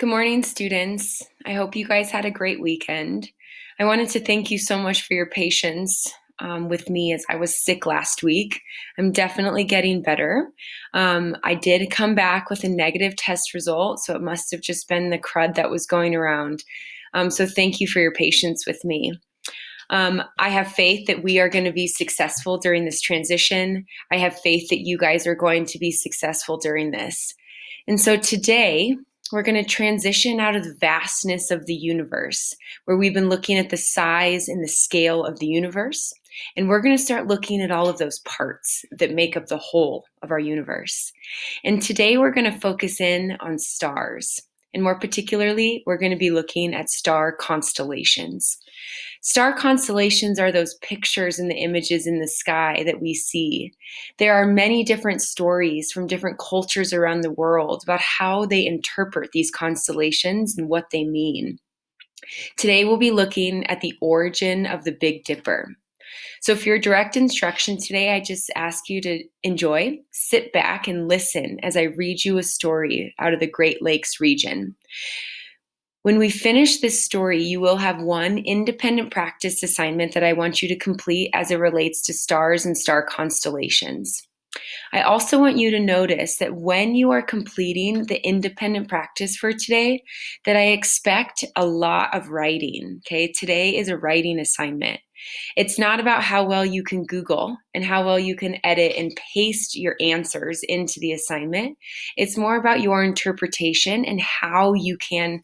Good morning, students. I hope you guys had a great weekend. I wanted to thank you so much for your patience with me as I was sick last week. I'm definitely getting better. I did come back with a negative test result, so it must have just been the crud that was going around. So thank you for your patience with me. I have faith that we are going to be successful during this transition. I have faith that you guys are going to be successful during this. And so today, we're going to transition out of the vastness of the universe, where we've been looking at the size and the scale of the universe. And we're going to start looking at all of those parts that make up the whole of our universe. And today, we're going to focus in on stars. And more particularly, we're going to be looking at star constellations. Star constellations are those pictures and the images in the sky that we see. There are many different stories from different cultures around the world about how they interpret these constellations and what they mean. Today, we'll be looking at the origin of the Big Dipper. So for your direct instruction today, I just ask you to enjoy, sit back, and listen as I read you a story out of the Great Lakes region. When we finish this story, you will have one independent practice assignment that I want you to complete as it relates to stars and star constellations. I also want you to notice that when you are completing the independent practice for today, that I expect a lot of writing, okay? Today is a writing assignment. It's not about how well you can Google and how well you can edit and paste your answers into the assignment. It's more about your interpretation and how you can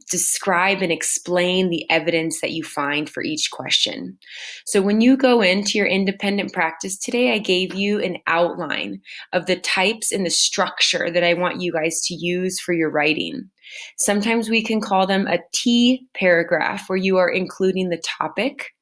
describe and explain the evidence that you find for each question. So when you go into your independent practice today, I gave you an outline of the types and the structure that I want you guys to use for your writing. Sometimes we can call them a T paragraph, where you are including the topic,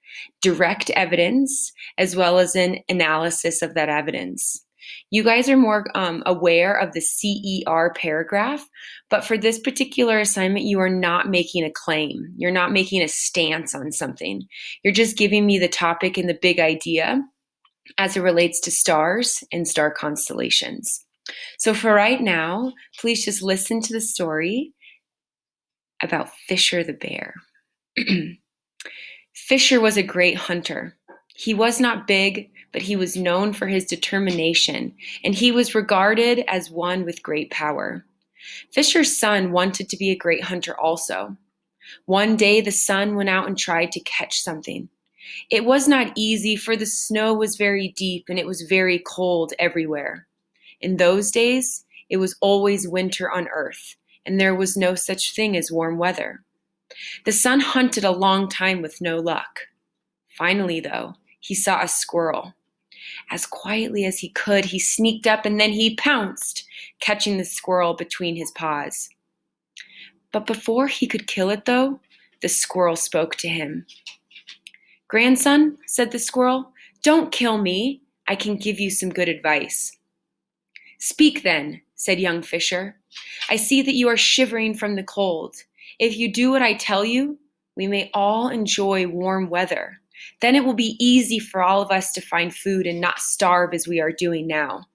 direct evidence, as well as an analysis of that evidence. You guys are more aware of the CER paragraph, but for this particular assignment, you are not making a claim. You're not making a stance on something. You're just giving me the topic and the big idea as it relates to stars and star constellations. So for right now, please just listen to the story about Fisher the bear. Fisher was a great hunter. He was not big, but he was known for his determination, and he was regarded as one with great power. Fisher's son wanted to be a great hunter also. One day the son went out and tried to catch something. It was not easy, for the snow was very deep and it was very cold everywhere. In those days, it was always winter on Earth, and there was no such thing as warm weather. The son hunted a long time with no luck. Finally, though, he saw a squirrel. As quietly as he could, he sneaked up and then he pounced, catching the squirrel between his paws. But before he could kill it, though, the squirrel spoke to him. "Grandson," said the squirrel, "don't kill me. I can give you some good advice." "Speak then," said young Fisher. "I see that you are shivering from the cold. If you do what I tell you, we may all enjoy warm weather. Then it will be easy for all of us to find food and not starve as we are doing now."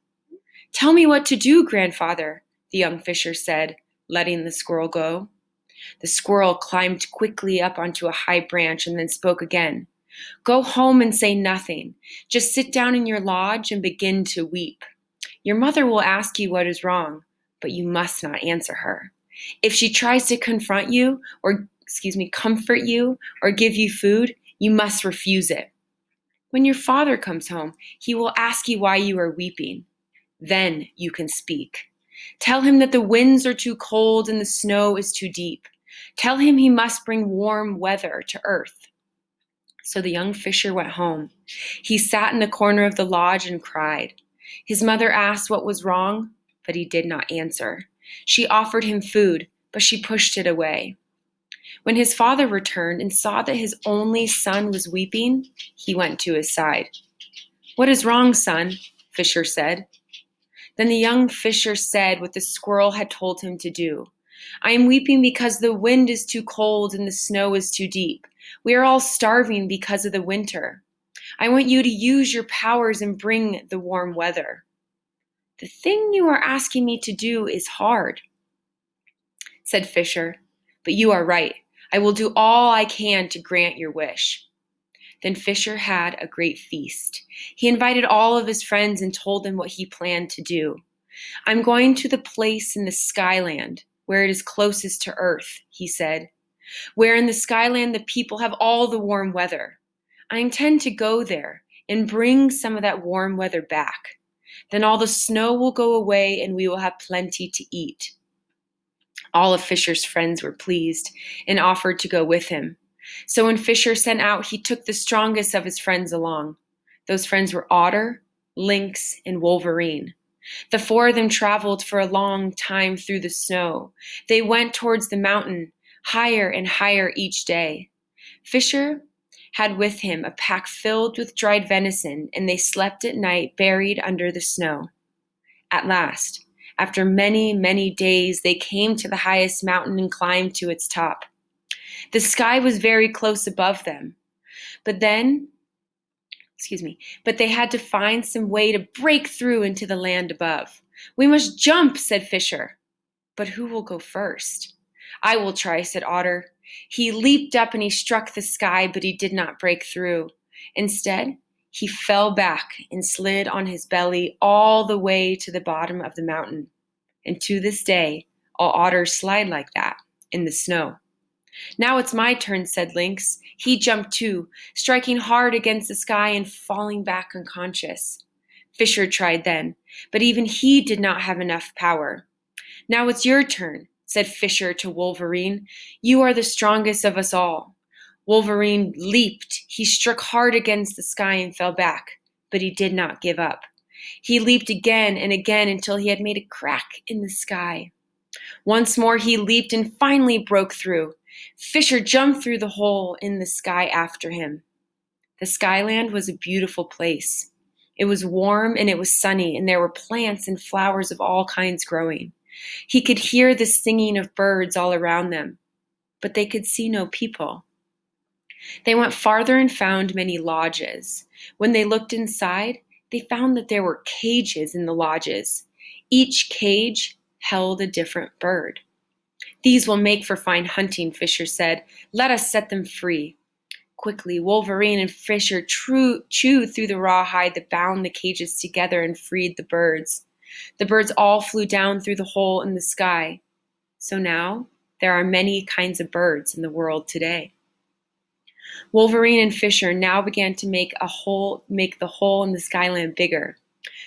"Tell me what to do, grandfather," the young Fisher said, letting the squirrel go. The squirrel climbed quickly up onto a high branch and then spoke again. "Go home and say nothing. Just sit down in your lodge and begin to weep. Your mother will ask you what is wrong, but you must not answer her. If she tries to comfort you or give you food, you must refuse it. When your father comes home, he will ask you why you are weeping. Then you can speak. Tell him that the winds are too cold and the snow is too deep. Tell him he must bring warm weather to Earth." So the young Fisher went home. He sat in the corner of the lodge and cried. His mother asked what was wrong, but he did not answer. She offered him food, but she pushed it away. When his father returned and saw that his only son was weeping, he went to his side. "What is wrong, son?" Fisher said. Then the young Fisher said what the squirrel had told him to do. "I am weeping because the wind is too cold and the snow is too deep. We are all starving because of the winter. I want you to use your powers and bring the warm weather." "The thing you are asking me to do is hard," said Fisher. "But you are right. I will do all I can to grant your wish." Then Fisher had a great feast. He invited all of his friends and told them what he planned to do. "I'm going to the place in the Skyland where it is closest to Earth," he said, "where in the Skyland the people have all the warm weather. I intend to go there and bring some of that warm weather back. Then all the snow will go away and we will have plenty to eat." All of Fisher's friends were pleased and offered to go with him. So when Fisher set out, he took the strongest of his friends along. Those friends were Otter, Lynx, and Wolverine. The four of them traveled for a long time through the snow. They went towards the mountain, higher and higher each day. Fisher had with him a pack filled with dried venison, and they slept at night buried under the snow. At last, after many, many days, they came to the highest mountain and climbed to its top. The sky was very close above them, but they had to find some way to break through into the land above. "We must jump," said Fisher. "But who will go first?" "I will try," said Otter. He leaped up and he struck the sky, but he did not break through. Instead, he fell back and slid on his belly all the way to the bottom of the mountain. And to this day, all otters slide like that in the snow. "Now it's my turn," said Lynx. He jumped too, striking hard against the sky and falling back unconscious. Fisher tried then, but even he did not have enough power. "Now it's your turn," said Fisher to Wolverine. "You are the strongest of us all." Wolverine leaped. He struck hard against the sky and fell back, but he did not give up. He leaped again and again until he had made a crack in the sky. Once more he leaped and finally broke through. Fisher jumped through the hole in the sky after him. The Skyland was a beautiful place. It was warm and it was sunny, and there were plants and flowers of all kinds growing. He could hear the singing of birds all around them, but they could see no people. They went farther and found many lodges. When they looked inside, they found that there were cages in the lodges. Each cage held a different bird. "These will make for fine hunting," Fisher said. "Let us set them free." Quickly, Wolverine and Fisher chewed through the rawhide that bound the cages together and freed the birds. The birds all flew down through the hole in the sky. So now there are many kinds of birds in the world today. Wolverine and Fisher now began to make the hole in the Skyland bigger.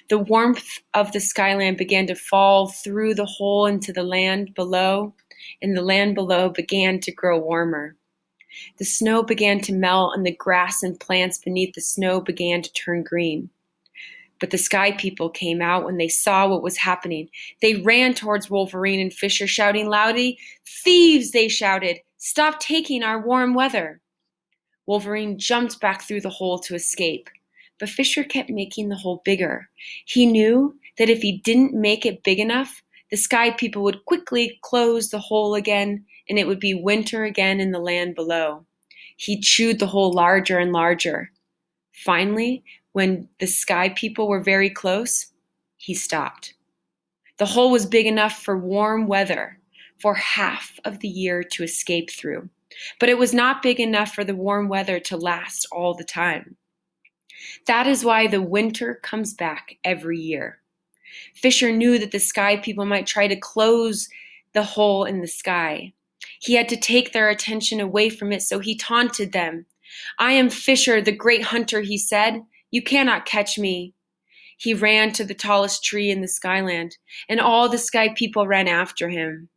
The warmth of the Skyland began to fall through the hole into the land below, and the land below began to grow warmer. The snow began to melt, and the grass and plants beneath the snow began to turn green. But the Sky People came out when they saw what was happening. They ran towards Wolverine and Fisher, shouting loudly, "Thieves!" they shouted. "Stop taking our warm weather!" Wolverine jumped back through the hole to escape, but Fisher kept making the hole bigger. He knew that if he didn't make it big enough, the Sky People would quickly close the hole again, and it would be winter again in the land below. He chewed the hole larger and larger. Finally, when the Sky People were very close, he stopped. The hole was big enough for warm weather for half of the year to escape through, but it was not big enough for the warm weather to last all the time. That is why the winter comes back every year. Fisher knew that the Sky People might try to close the hole in the sky. He had to take their attention away from it, so he taunted them. "I am Fisher, the great hunter," he said. "You cannot catch me." He ran to the tallest tree in the Skyland, and all the Sky People ran after him.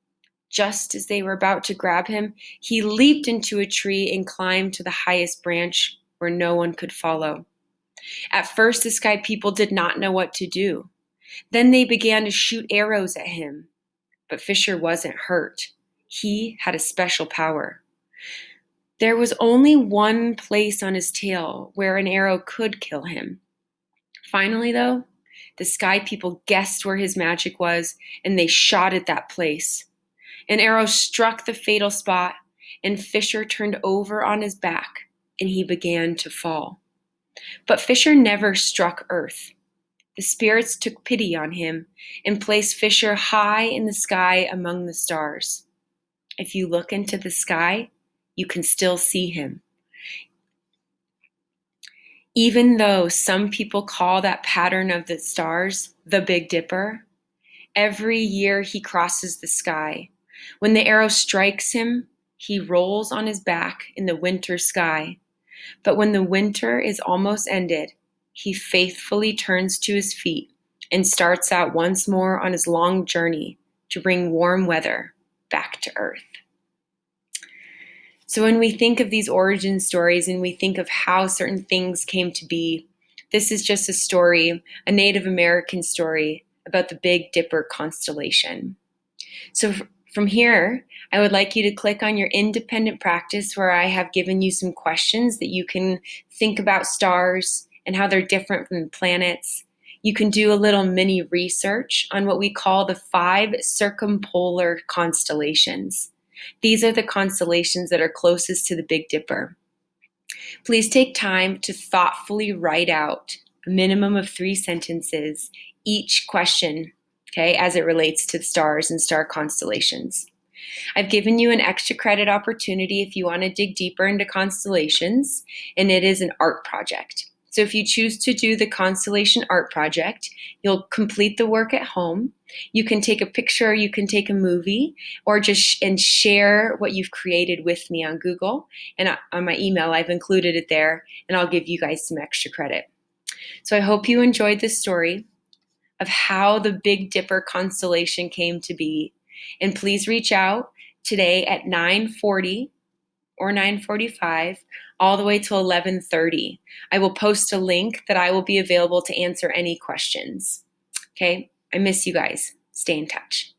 Just as they were about to grab him, he leaped into a tree and climbed to the highest branch where no one could follow. At first, the Sky People did not know what to do. Then they began to shoot arrows at him. But Fisher wasn't hurt. He had a special power. There was only one place on his tail where an arrow could kill him. Finally, though, the Sky People guessed where his magic was, and they shot at that place. An arrow struck the fatal spot, and Fisher turned over on his back, and he began to fall. But Fisher never struck Earth. The spirits took pity on him and placed Fisher high in the sky among the stars. If you look into the sky, you can still see him. Even though some people call that pattern of the stars the Big Dipper, every year he crosses the sky. When the arrow strikes him, he rolls on his back in the winter sky. But when the winter is almost ended, he faithfully turns to his feet and starts out once more on his long journey to bring warm weather back to Earth. So when we think of these origin stories and we think of how certain things came to be, this is just a story, a Native American story about the Big Dipper constellation. So from here, I would like you to click on your independent practice where I have given you some questions that you can think about stars and how they're different from the planets. You can do a little mini research on what we call the 5 circumpolar constellations. These are the constellations that are closest to the Big Dipper. Please take time to thoughtfully write out a minimum of 3 sentences, each question, okay, as it relates to stars and star constellations. I've given you an extra credit opportunity if you want to dig deeper into constellations, and it is an art project. So if you choose to do the constellation art project, you'll complete the work at home. You can take a picture, you can take a movie, or just and share what you've created with me on Google. And on my email, I've included it there, and I'll give you guys some extra credit. So I hope you enjoyed this story of how the Big Dipper constellation came to be. And please reach out today at 9:40 or 9:45 all the way to 11:30. I will post a link that I will be available to answer any questions. Okay? I miss you guys. Stay in touch.